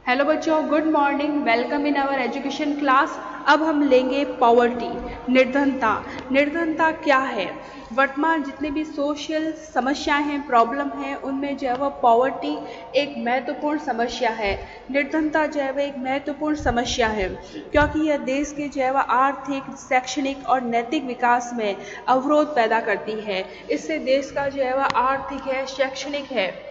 Hello बच्चों, good morning. Welcome in our education class. अब हम लेंगे पॉवर्टी, निर्धनता। निर्धनता क्या है? वर्तमान जितने भी सोशल समस्याएं हैं, प्रॉब्लम है, उनमें जो है वह पॉवर्टी एक महत्वपूर्ण समस्या है। निर्धनता जो है वह एक महत्वपूर्ण समस्या है, क्योंकि यह देश के जो है वह आर्थिक, शैक्षणिक और नैतिक विकास में अवरोध पैदा करती है। इससे देश का जो है वह आर्थिक है, शैक्षणिक है,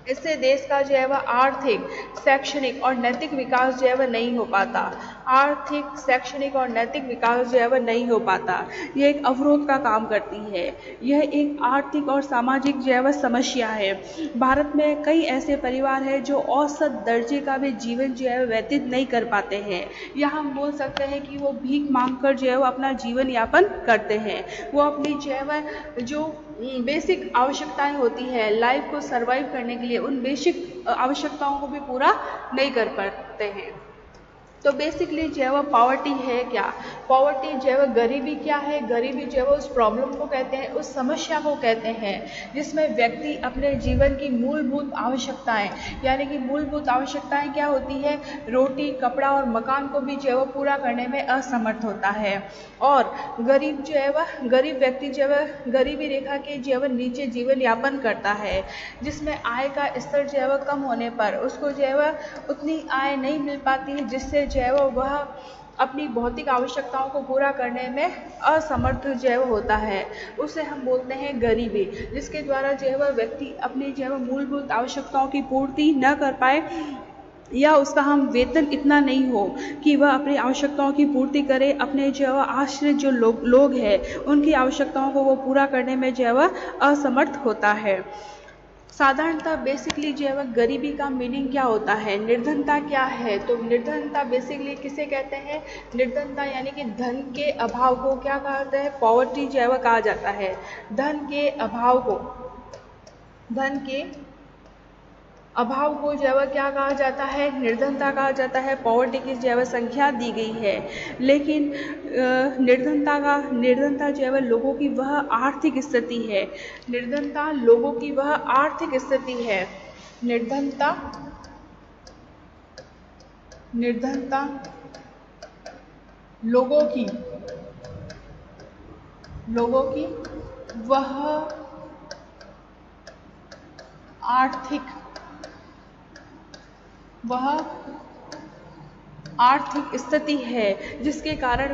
इससे देश का जो है वह आर्थिक, शैक्षणिक और नैतिक विकास जो है वह नहीं हो पाता। आर्थिक, शैक्षणिक और नैतिक विकास जो है वह नहीं हो पाता। यह एक अवरोध का काम करती है। यह एक आर्थिक और सामाजिक जो है वह समस्या है। भारत में कई ऐसे परिवार हैं जो औसत दर्जे का भी जीवन जो है व्यतीत नहीं कर पाते हैं, या हम बोल सकते हैं कि वो भीख मांगकर जो है वो अपना जीवन यापन करते हैं। वो अपनी जो है वह जो बेसिक आवश्यकताएं होती है लाइफ को सरवाइव करने के लिए, उन बेसिक आवश्यकताओं को भी पूरा नहीं कर पाते हैं। तो बेसिकली जो है वह पॉवर्टी है क्या? पॉवर्टी जो है वह गरीबी क्या है? गरीबी जो है वो उस प्रॉब्लम को कहते हैं, उस समस्या को कहते हैं जिसमें व्यक्ति अपने जीवन की मूलभूत आवश्यकताएं, यानी कि मूलभूत आवश्यकताएं क्या होती है? रोटी, कपड़ा और मकान को भी जो है वो पूरा करने में असमर्थ होता है। और गरीब जो है वह, गरीब व्यक्ति जो है वह गरीबी रेखा के जो है वह नीचे जीवन यापन करता है, जिसमें आय का स्तर जो है वह कम होने पर उसको जो है वह उतनी आय नहीं मिल पाती है, जिससे जो है वह अपनी भौतिक आवश्यकताओं को पूरा करने में असमर्थ जो है वो होता है। उसे हम बोलते हैं गरीबी, जिसके द्वारा जो है वह व्यक्ति अपनी जो है वह मूलभूत आवश्यकताओं की पूर्ति न कर पाए, या उसका हम वेतन इतना नहीं हो कि वह अपनी आवश्यकताओं की पूर्ति करे। अपने जो है आश्रित जो लोग हैं उनकी आवश्यकताओं को वो पूरा करने में जो है वह असमर्थ होता है। साधारणतः बेसिकली जो है वह गरीबी का मीनिंग क्या होता है? निर्धनता क्या है? तो निर्धनता बेसिकली किसे कहते हैं? निर्धनता यानी कि धन के अभाव को क्या कहा जाता है? पॉवर्टी जो है वह कहा जाता है। धन के अभाव को, धन के अभाव को जो है वह क्या कहा जाता है? निर्धनता कहा जाता है। पॉवर्टी की जो है वह संख्या दी गई है। लेकिन निर्धनता जो है वह लोगों की वह आर्थिक स्थिति है। निर्धनता लोगों की वह आर्थिक स्थिति है। निर्धनता निर्धनता लोगों की वह आर्थिक स्थिति है जिसके कारण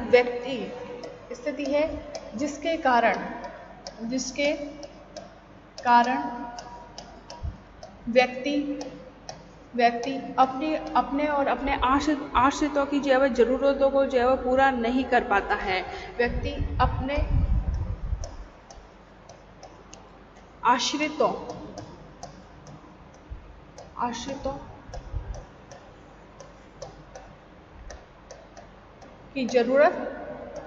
व्यक्ति अपने और अपने आश्रितों की जो है वह जरूरतों को जो है वह पूरा नहीं कर पाता है। व्यक्ति अपने आश्रितों की जरूरत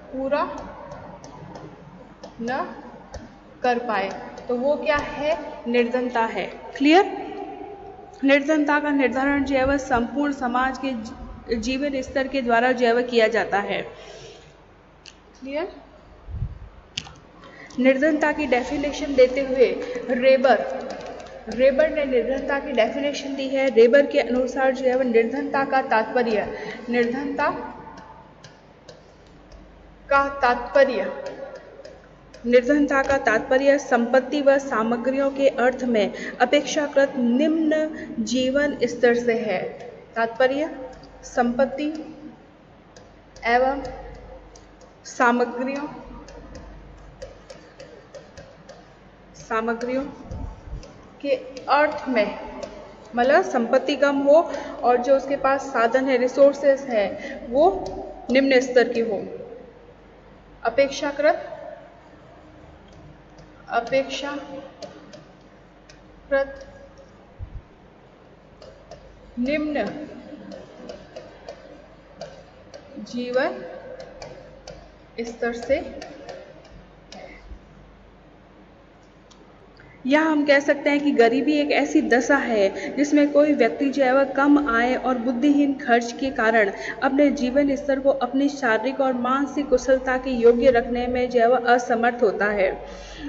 पूरा न कर पाए, तो वो क्या है? निर्धनता है। क्लियर? निर्धनता का निर्धारण जो है वह संपूर्ण समाज के जीवन स्तर के द्वारा जो है वह किया जाता है। क्लियर? निर्धनता की डेफिनेशन देते हुए रेबर ने निर्धनता की डेफिनेशन दी है। रेबर के अनुसार जो है वह निर्धनता का तात्पर्य संपत्ति व सामग्रियों के अर्थ में अपेक्षाकृत निम्न जीवन स्तर से है। तात्पर्य संपत्ति एवं सामग्रियों के अर्थ में, मतलब संपत्ति कम हो और जो उसके पास साधन है, रिसोर्सेस है, वो निम्न स्तर की हो। अपेक्षाकृत निम्न जीवन स्तर से। या हम कह सकते हैं कि गरीबी एक ऐसी दशा है जिसमें कोई व्यक्ति जो है वह कम आय और बुद्धिहीन खर्च के कारण अपने जीवन स्तर को अपनी शारीरिक और मानसिक कुशलता के योग्य रखने में जो है वह असमर्थ होता है।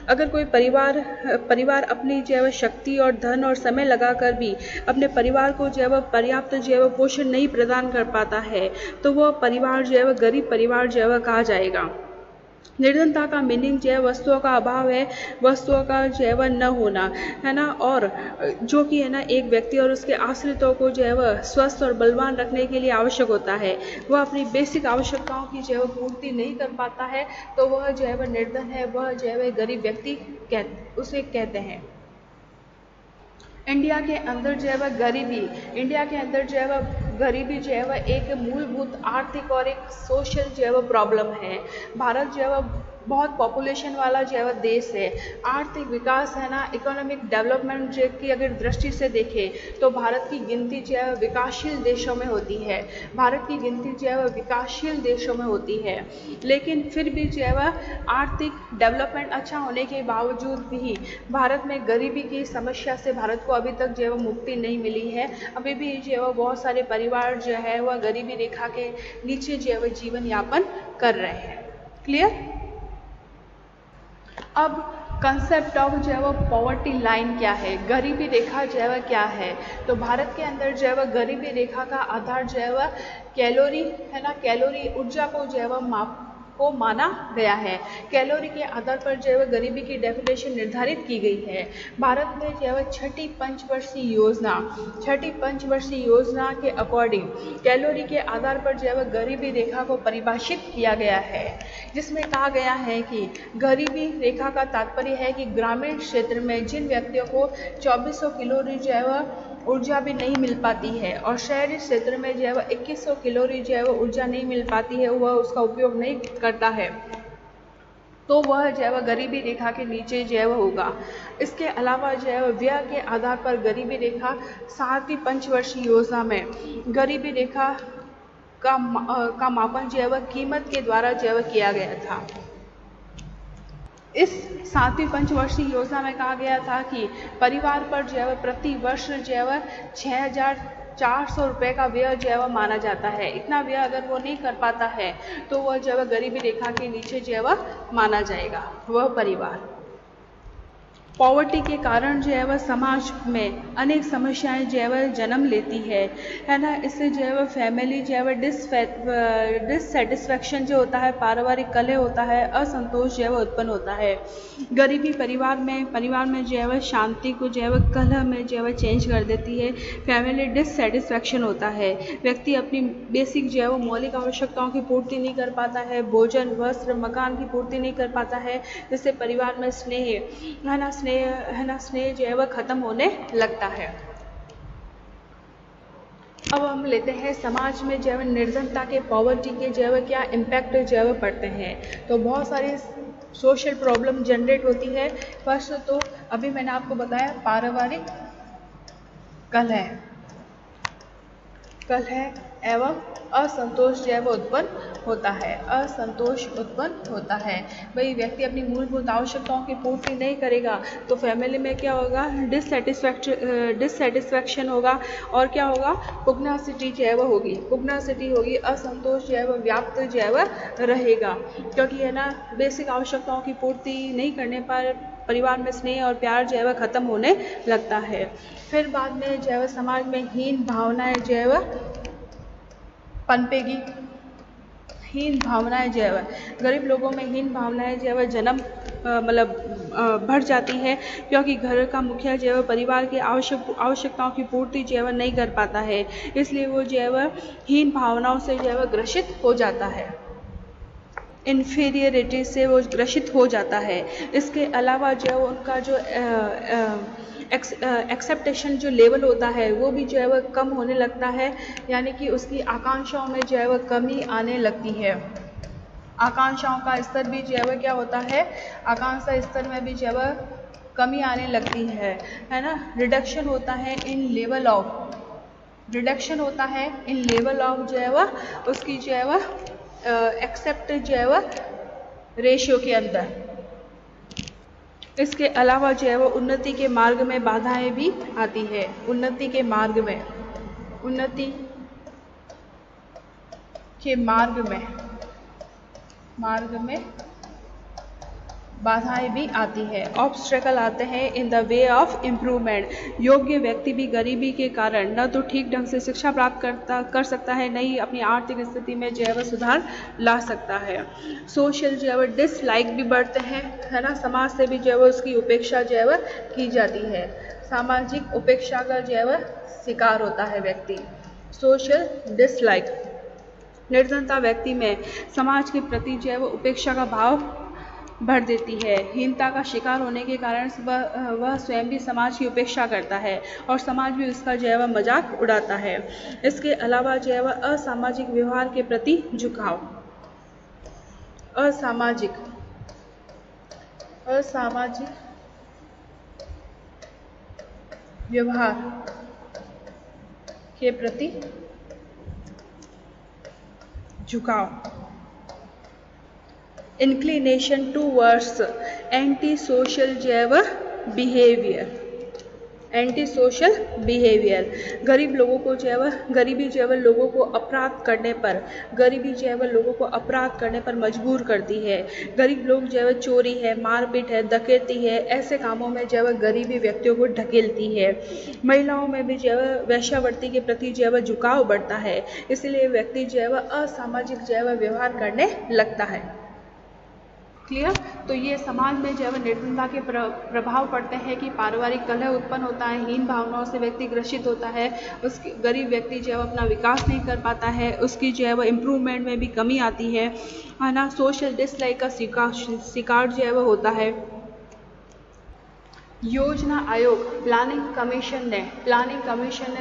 अगर कोई परिवार अपनी जो है वह शक्ति और धन और समय लगाकर भी अपने परिवार को जो है वह पर्याप्त जो है वह पोषण नहीं प्रदान कर पाता है तो वह परिवार जो है वह गरीब परिवार जो है वह कहा जाएगा। निर्धनता का मीनिंग जो है वस्तुओं का अभाव है, वस्तुओं का जो है वह न होना है ना, और जो कि है ना एक व्यक्ति और उसके आश्रितों को जो है वह स्वस्थ और बलवान रखने के लिए आवश्यक होता है। वह अपनी बेसिक आवश्यकताओं की जो है वह पूर्ति नहीं कर पाता है तो वह जो है वह निर्धन है, वह जो है वह गरीब व्यक्ति उसे कहते हैं। इंडिया के अंदर जो है वह गरीबी जो है वह एक मूलभूत आर्थिक और एक सोशल जो है वह प्रॉब्लम है। भारत जो है वह बहुत पॉपुलेशन वाला जो है वह देश है। आर्थिक विकास है ना, इकोनॉमिक डेवलपमेंट जो की अगर दृष्टि से देखें तो भारत की गिनती जो है विकासशील देशों में होती है। भारत की गिनती जो है वह विकासशील देशों में होती है, लेकिन फिर भी जो है वह आर्थिक डेवलपमेंट अच्छा होने के बावजूद भी भारत में गरीबी की समस्या से भारत को अभी तक जो है वह मुक्ति नहीं मिली है। अभी भी जो है वह बहुत सारे परिवार जो है वह गरीबी रेखा के नीचे जो है वह जीवन यापन कर रहे हैं। क्लियर? अब कंसेप्ट ऑफ जो है वो पॉवर्टी लाइन क्या है, गरीबी रेखा जो है वह क्या है। तो भारत के अंदर जो है वह गरीबी रेखा का आधार जो है वह कैलोरी है ना, कैलोरी ऊर्जा को जो है वह माना गया है। कैलोरी के आधार पर जो है वह गरीबी की डेफिनेशन निर्धारित की गई है। भारत में जो है वह छठी पंचवर्षीय योजना के अकॉर्डिंग कैलोरी के आधार पर जो है वह गरीबी रेखा को परिभाषित किया गया है, जिसमें कहा गया है कि गरीबी रेखा का तात्पर्य है कि ग्रामीण क्षेत्र में जिन व्यक्तियों को 2400 कैलोरी जो है वह ऊर्जा भी नहीं मिल पाती है और शहरी क्षेत्र में जो है वह 2100 कैलोरी जो है वह ऊर्जा नहीं मिल पाती है, वह उसका उपयोग नहीं करता है, तो वह जो है वह गरीबी रेखा के नीचे जो है वह होगा। इसके अलावा जो है वह व्यय के आधार पर गरीबी रेखा 7वीं पंचवर्षीय योजना में गरीबी रेखा का मापन जो है वह कीमत के द्वारा जो है वह किया गया था। इस 7वीं पंचवर्षीय योजना में कहा गया था कि परिवार पर जो है वह प्रति वर्ष जो है वह 6400 रुपये का व्यय जो है वह माना जाता है। इतना व्यय अगर वो नहीं कर पाता है तो वह जो है वह गरीबी रेखा के नीचे जो है वह माना जाएगा वह परिवार। पॉवर्टी के कारण जो है वह समाज में अनेक समस्याएं जो है वह जन्म लेती है ना। इससे जो है वह फैमिली जो है वह डिससेटिस्फैक्शन जो होता है, पारिवारिक कलह होता है, असंतोष जो है वह उत्पन्न होता है। गरीबी परिवार में जो है वह शांति को जो है वह कलह में जो है वह चेंज कर देती है। फैमिली डिससेटिस्फैक्शन होता है, व्यक्ति अपनी बेसिक जो है वो मौलिक आवश्यकताओं की पूर्ति नहीं कर पाता है, भोजन, वस्त्र, मकान की पूर्ति नहीं कर पाता है, जिससे परिवार में स्नेह जो है वह खत्म होने लगता है। अब हम लेते हैं समाज में जो है निर्धनता के, पॉवर्टी के जो है वह क्या इम्पैक्ट जो है वह पड़ते हैं। तो बहुत सारी सोशल प्रॉब्लम जनरेट होती है। फर्स्ट तो अभी मैंने आपको बताया पारिवारिक कलह एवं असंतोष जो है वो उत्पन्न होता है। भाई व्यक्ति अपनी मूलभूत आवश्यकताओं की पूर्ति नहीं करेगा तो फैमिली में क्या होगा, डिससेटिस्फैक्शन होगा और क्या होगा, पुग्नासिटी जो है वो होगी, असंतोष जो है वह व्याप्त जो है वह रहेगा, क्योंकि है ना बेसिक आवश्यकताओं की पूर्ति नहीं करने पर परिवार में स्नेह और प्यार जो है वह खत्म होने लगता है। फिर बाद में जो है वह समाज में हीन भावनाएं जो है वह पनपेगी। हीन भावनाएं जो है वह गरीब लोगों में हीन भावनाएं जो है वह जन्म बढ़ जाती है, क्योंकि घर का मुखिया जो है वह परिवार की आवश्यकताओं की पूर्ति जो है वह नहीं कर पाता है, इसलिए वो जो है वह हीन भावनाओं से जो है वह ग्रसित हो जाता है, इन्फीरियरिटी से वो ग्रसित हो जाता है। इसके अलावा जो है उनका जो एक्सेप्टेशन जो लेवल होता है वो भी जो है वह कम होने लगता है, यानी कि उसकी आकांक्षाओं में जो है वह कमी आने लगती है। आकांक्षाओं का स्तर भी जो है वह क्या होता है, आकांक्षा स्तर में भी जो है वह कमी आने लगती है ना। रिडक्शन होता है इन लेवल ऑफ जो है वह उसकी जो है वह एक्सेप्ट जो है वह रेशियो के अंदर। इसके अलावा जो है वो उन्नति के मार्ग में बाधाएं भी आती है। उन्नति के मार्ग में बाधाएं भी आती है। ऑब्स्टेकल आते हैं in the way of improvement. योग्य व्यक्ति भी गरीबी के कारण न तो ठीक ढंग से शिक्षा प्राप्त कर सकता है, न ही अपनी आर्थिक स्थिति में जो है वह सुधार ला सकता है। सोशल जो है वह डिसलाइक भी बढ़ते हैं, है ना। समाज से भी जो है वह उसकी उपेक्षा जो है वह की जाती है। सामाजिक उपेक्षा का जो है वह शिकार होता है व्यक्ति। सोशल डिसलाइक, निर्धनता व्यक्ति में समाज के प्रति जो है वह उपेक्षा का भाव भर देती है। हीनता का शिकार होने के कारण वह स्वयं भी समाज की उपेक्षा करता है और समाज भी उसका जो है वह मजाक उड़ाता है। इसके अलावा जो है वह असामाजिक व्यवहार के प्रति झुकाव, असामाजिक व्यवहार के प्रति झुकाव। इंक्लिनेशन टूवर्ड्स एंटी सोशल जो है वह बिहेवियर, एंटी सोशल बिहेवियर। गरीबी जो है वह लोगों को अपराध करने पर मजबूर करती है। गरीब लोग जो है वह चोरी है, मारपीट है, डकैती है, ऐसे कामों में जो है वह गरीबी व्यक्तियों को ढकेलती है। महिलाओं में भी जो है वह वेश्यावृत्ति के प्रति जो है वह झुकाव बढ़ता है, इसलिए व्यक्ति जो है वह असामाजिक जो है वह व्यवहार करने लगता है। क्लियर। तो ये समाज में जो है निर्धनता के प्रभाव पड़ते हैं कि पारिवारिक कलह उत्पन्न होता है, हीन भावनाओं से व्यक्ति ग्रसित होता है, उसकी गरीब व्यक्ति जो है अपना विकास नहीं कर पाता है, उसकी जो है वह इम्प्रूवमेंट में भी कमी आती है ना। सोशल डिसलाइक का शिकार जो है वह होता है। योजना आयोग प्लानिंग कमीशन ने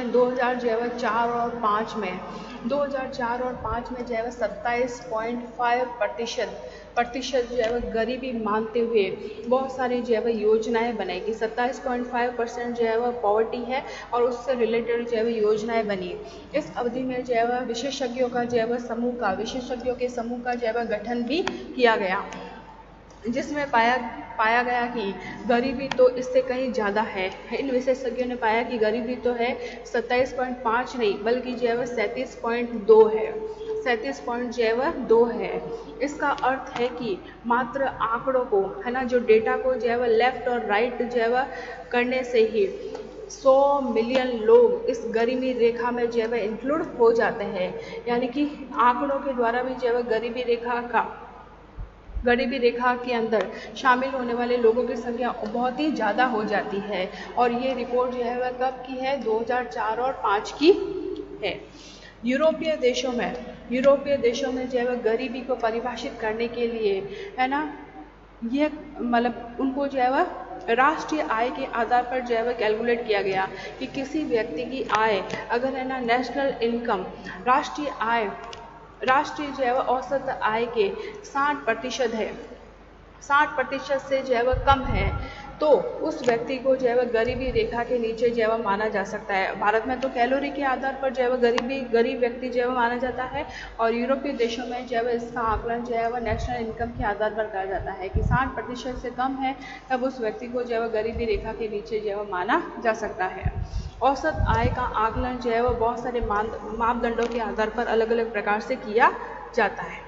2004 और 5 में 2004 और 5 में जो है 27.5% जो है वह गरीबी मानते हुए बहुत सारी जो है वह योजनाएं बनाई। 27.5% जो है वह पॉवर्टी है और उससे रिलेटेड जो है वह योजनाएं बनी। इस अवधि में जो है वह विशेषज्ञों के समूह का जो है वह गठन भी किया गया, जिसमें पाया गया कि गरीबी तो इससे कहीं ज़्यादा है। इन विशेषज्ञों ने पाया कि गरीबी तो है 27.5 नहीं बल्कि जो है वह 37.2 है, 37.2 है। इसका अर्थ है कि मात्र आंकड़ों को, है ना, जो डेटा को जो है वह लेफ्ट और राइट जो है वह करने से ही 100 मिलियन लोग इस गरीबी रेखा में जो है वह इंक्लूड हो जाते हैं। यानी कि आंकड़ों के द्वारा भी जो है वह गरीबी रेखा के अंदर शामिल होने वाले लोगों की संख्या बहुत ही ज़्यादा हो जाती है। और ये रिपोर्ट जो है वह कब की है? 2004 और 5 की है। यूरोपीय देशों में जो है वह गरीबी को परिभाषित करने के लिए, है ना, यह मतलब उनको जो है वह राष्ट्रीय आय के आधार पर जो है वह कैलकुलेट किया गया कि किसी व्यक्ति की आय अगर, है ना, नेशनल इनकम राष्ट्रीय जो है वह औसत आय के 60% है, 60% से जो है वह कम है, तो उस व्यक्ति को जो है वह गरीबी रेखा के नीचे जो है वह माना जा सकता है। भारत में तो कैलोरी के आधार पर जो है वह गरीब व्यक्ति जो है वह माना जाता है, और यूरोपीय देशों में जो है वह इसका आकलन जो है वह नेशनल इनकम के आधार पर करा जाता है कि 60% से कम है, तब उस व्यक्ति को जो है वह गरीबी रेखा के नीचे जो है वह माना जा सकता है। औसत आय का आकलन जो है वह बहुत सारे मापदंडों के आधार पर अलग अलग प्रकार से किया जाता है।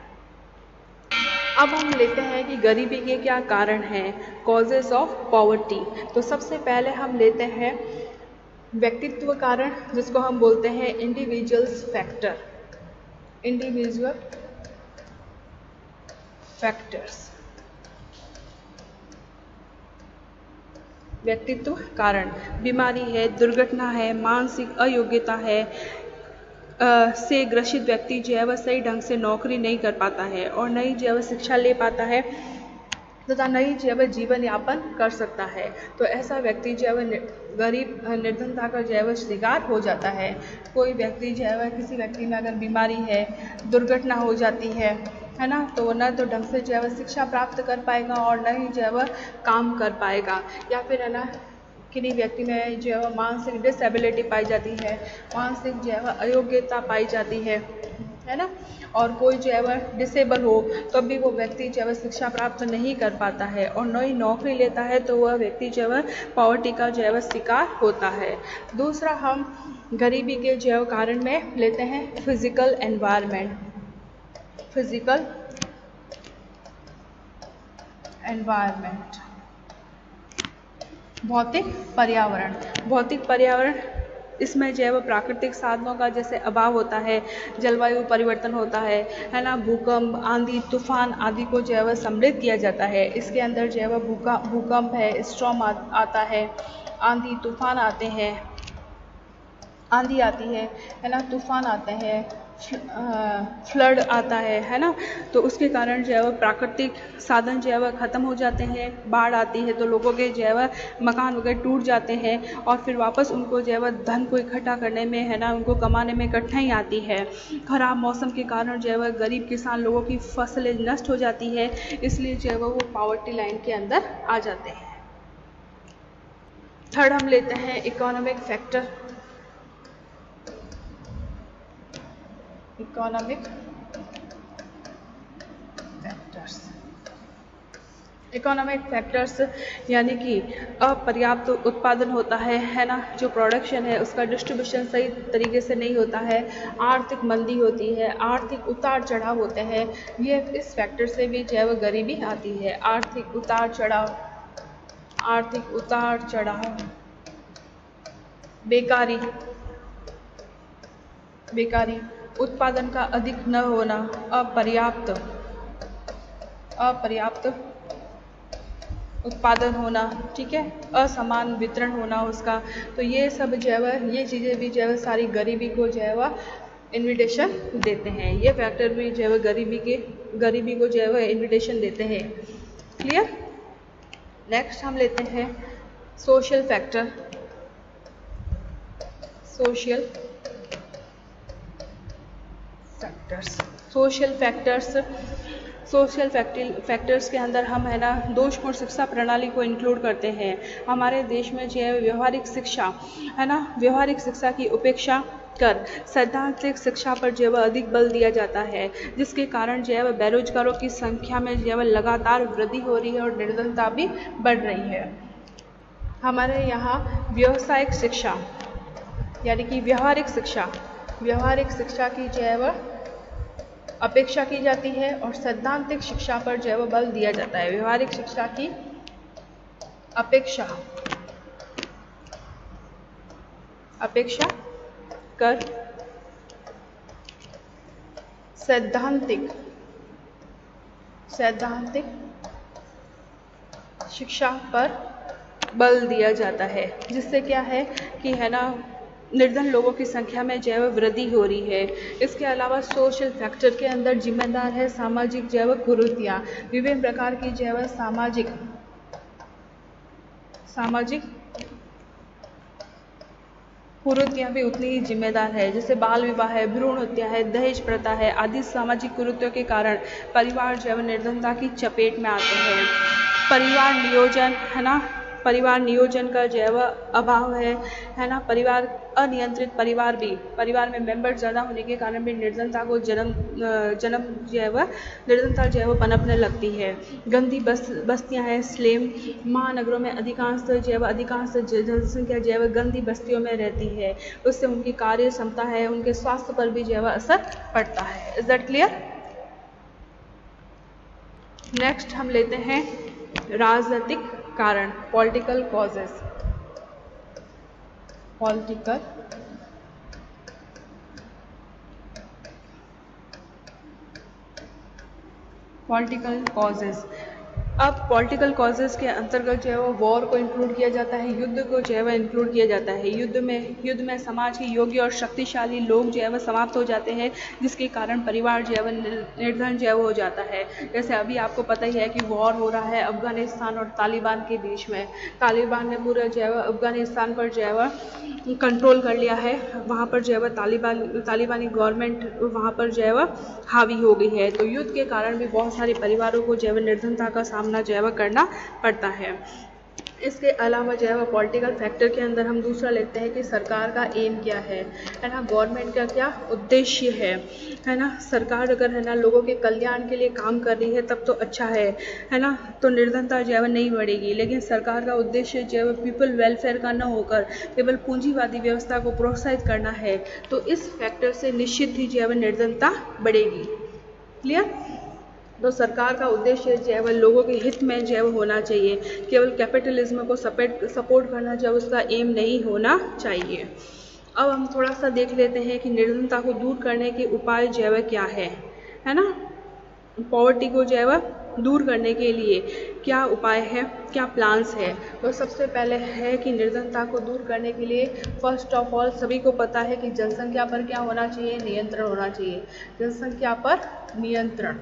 अब हम लेते हैं कि गरीबी के क्या कारण हैं, कॉजेस ऑफ पॉवर्टी। तो सबसे पहले हम लेते हैं व्यक्तित्व कारण, जिसको हम बोलते हैं इंडिविजुअल फैक्टर्स। व्यक्तित्व कारण बीमारी है, दुर्घटना है, मानसिक अयोग्यता है से ग्रसित व्यक्ति जो है वह सही ढंग से नौकरी नहीं कर पाता है और नई जो है वह शिक्षा ले पाता है तथा नई जो है वह जीवन यापन कर सकता है। तो ऐसा व्यक्ति जो है वह निर्धनता का जो है वह शिकार हो जाता है। कोई व्यक्ति जो है वह, किसी व्यक्ति में अगर बीमारी है, दुर्घटना हो जाती है ना, तो वो न तो ढंग से जो है वह शिक्षा प्राप्त कर पाएगा और न ही जो है वह काम कर पाएगा, या फिर, है ना, किन्हीं व्यक्ति में जो है वह मानसिक डिसेबिलिटी पाई जाती है, मानसिक जो है वह अयोग्यता पाई जाती है, है ना। और कोई जो है वह डिसेबल हो तब भी वो व्यक्ति जो है वह शिक्षा प्राप्त नहीं कर पाता है और नई नौकरी लेता है तो वह व्यक्ति जो है वह पॉवर्टी का जो है वह शिकार होता है। दूसरा हम गरीबी के जो है कारण में लेते हैं फिजिकल एनवायरनमेंट। फिजिकल एनवायरनमेंट, भौतिक पर्यावरण। भौतिक पर्यावरण इसमें जो है वो प्राकृतिक साधनों का जैसे अभाव होता है, जलवायु परिवर्तन होता है ना, भूकंप, आंधी, तूफान आदि को जो है वह सम्मिलित किया जाता है। इसके अंदर जो है वह भूकंप है, स्टॉर्म आता है, आंधी तूफान आते हैं, आंधी आती है ना, तूफान आते हैं, फ्लड आता है ना। तो उसके कारण जो है वह प्राकृतिक साधन जो है वह ख़त्म हो जाते हैं। बाढ़ आती है तो लोगों के जो है वह मकान वगैरह टूट जाते हैं और फिर वापस उनको जो है वह धन को इकट्ठा करने में है ना, उनको कमाने में कठिनाई आती है। खराब मौसम के कारण जो है वह गरीब किसान लोगों की फसलें नष्ट हो जाती है, इसलिए जो है वो पॉवर्टी लाइन के अंदर आ जाते हैं। थर्ड हम लेते हैं economic factor. Economic factors. Economic factors यानी कि अपर्याप्त उत्पादन होता है ना, जो प्रोडक्शन है उसका डिस्ट्रीब्यूशन सही तरीके से नहीं होता है, आर्थिक मंदी होती है, आर्थिक उतार चढ़ाव होते हैं। ये इस फैक्टर से भी जो है वो गरीबी आती है। आर्थिक उतार चढ़ाव, आर्थिक उतार चढ़ाव, बेकारी, बेकारी, उत्पादन का अधिक न होना, अपर्याप्त उत्पादन होना, ठीक है, असमान वितरण होना उसका। तो ये सब जो है वह, ये चीज़ें भी जो है सारी गरीबी को जो है वह इन्विटेशन देते हैं। ये फैक्टर भी जो है वह गरीबी को जो है वह इन्विटेशन देते हैं। क्लियर। नेक्स्ट हम लेते हैं सोशल फैक्टर। सोशल फैक्टर्स के अंदर हम है ना दोषपूर्ण शिक्षा प्रणाली को इंक्लूड करते हैं। हमारे देश में जो है व्यवहारिक शिक्षा है ना, व्यवहारिक शिक्षा की उपेक्षा कर सैद्धांतिक शिक्षा पर जो है अधिक बल दिया जाता है, जिसके कारण जो है बेरोजगारों की संख्या में जो है लगातार वृद्धि हो रही है और निर्धनता भी बढ़ रही है। हमारे यहाँ व्यावसायिक शिक्षा यानी कि व्यवहारिक शिक्षा की जो है वह अपेक्षा की जाती है और सैद्धांतिक शिक्षा पर जो है वह बल दिया जाता है। व्यवहारिक शिक्षा की अपेक्षा कर सैद्धांतिक शिक्षा पर बल दिया जाता है, जिससे क्या है कि है ना निर्धन लोगों की संख्या में जो है वृद्धि हो रही है। इसके अलावा सोशल फैक्टर के अंदर जिम्मेदार है सामाजिक जो है कुरीतियाँ। विभिन्न प्रकार की जो है सामाजिक कुरीतियाँ भी उतनी ही जिम्मेदार है, जैसे बाल विवाह है, भ्रूण हत्या है, दहेज प्रथा है आदि सामाजिक कुरीतियों के कारण परिवार जो है निर्धनता की चपेट में आते हैं। परिवार नियोजन है ना, परिवार नियोजन का जो है अभाव है ना, परिवार अनियंत्रित परिवार में मेंबर ज़्यादा होने के कारण भी निर्धनता को जन्म जो है निर्धनता जो है पनपने लगती है। गंदी बस्तियां हैं, स्लेम महानगरों में अधिकांश जनसंख्या जो है गंदी बस्तियों में रहती है, उससे उनकी कार्य क्षमता है, उनके स्वास्थ्य पर भी जो है असर पड़ता है। Is that clear. नेक्स्ट हम लेते हैं राजनीतिक कारण, पॉलिटिकल कॉजेस। Political causes. अब पॉलिटिकल कॉजेस के अंतर्गत जो है वो वॉर को इंक्लूड किया जाता है, युद्ध को जो है वह इंक्लूड किया जाता है। युद्ध में समाज के योग्य और शक्तिशाली लोग जो है वह समाप्त हो जाते हैं, जिसके कारण परिवार जो है वह निर्धन जो है वो हो जाता है। जैसे अभी आपको पता ही है कि वॉर हो रहा है अफगानिस्तान और तालिबान के बीच में। तालिबान ने पूरा जो है अफगानिस्तान पर जो है वह कंट्रोल कर लिया है, वहाँ पर जो है वह तालिबानी गवर्नमेंट वहाँ पर जो है वह हावी हो गई है। तो युद्ध के कारण भी बहुत सारे परिवारों को जो है निर्धनता का सामना जो है वह करना पड़ता है। इसके अलावा जो है वो पॉलिटिकल फैक्टर के अंदर हम दूसरा लेते हैं कि सरकार का एम क्या है ना, गवर्नमेंट का क्या उद्देश्य है ना। सरकार अगर है ना लोगों के कल्याण के लिए काम कर रही है तब तो अच्छा है ना, तो निर्धनता जो है नहीं बढ़ेगी। लेकिन सरकार का उद्देश्य जो है पीपल वेलफेयर का न होकर केवल पूंजीवादी व्यवस्था को प्रोत्साहित करना है, तो इस फैक्टर से निश्चित ही जो है निर्धनता बढ़ेगी। क्लियर? तो सरकार का उद्देश्य जो है वह लोगों के हित में जो है वो होना चाहिए, केवल कैपिटलिज्म को सपोर्ट करना जो है उसका एम नहीं होना चाहिए। अब हम थोड़ा सा देख लेते हैं कि निर्धनता को दूर करने के उपाय जो है वह क्या है ना। पॉवर्टी को जो है वह दूर करने के लिए क्या उपाय है, क्या प्लान्स है। तो सबसे पहले है कि निर्धनता को दूर करने के लिए फर्स्ट ऑफ ऑल सभी को पता है कि जनसंख्या पर क्या होना चाहिए, नियंत्रण होना चाहिए। जनसंख्या पर नियंत्रण,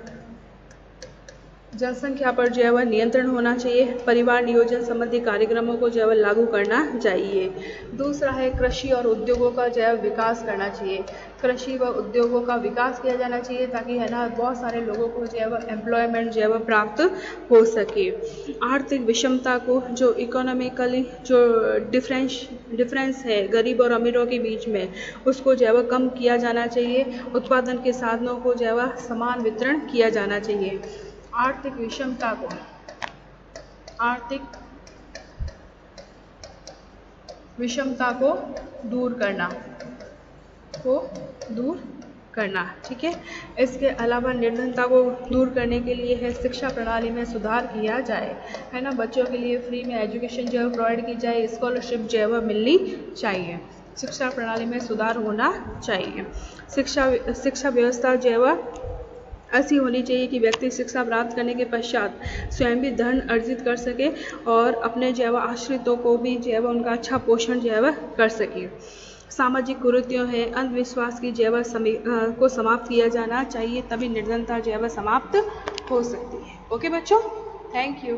जनसंख्या पर जो है वह नियंत्रण होना चाहिए। परिवार नियोजन संबंधी कार्यक्रमों को जो है वह लागू करना चाहिए। दूसरा है कृषि और उद्योगों का जो है विकास करना चाहिए। कृषि व उद्योगों का विकास किया जाना चाहिए ताकि है ना बहुत सारे लोगों को जो है वह एम्प्लॉयमेंट जो है वह प्राप्त हो सके। आर्थिक विषमता को, जो इकोनॉमिकली जो डिफरेंस है गरीब और अमीरों के बीच में, उसको जो है वह कम किया जाना चाहिए। उत्पादन के साधनों को जो है वह समान वितरण किया जाना चाहिए। आर्थिक विषमता को दूर करना, ठीक है। इसके अलावा निर्धनता को दूर करने के लिए है शिक्षा प्रणाली में सुधार किया जाए, है ना। बच्चों के लिए फ्री में एजुकेशन जो है प्रोवाइड की जाए, स्कॉलरशिप जो है वह मिलनी चाहिए। शिक्षा प्रणाली में सुधार होना चाहिए। शिक्षा व्यवस्था जो है वह ऐसी होनी चाहिए कि व्यक्ति शिक्षा प्राप्त करने के पश्चात स्वयं भी धन अर्जित कर सके और अपने जो है वह आश्रितों को भी जो है वह उनका अच्छा पोषण जो है वह कर सके। सामाजिक कुरीतियों है, अंधविश्वास की जो है वह को समाप्त किया जाना चाहिए, तभी निर्धनता जो है वह समाप्त हो सकती है। ओके बच्चों, थैंक यू।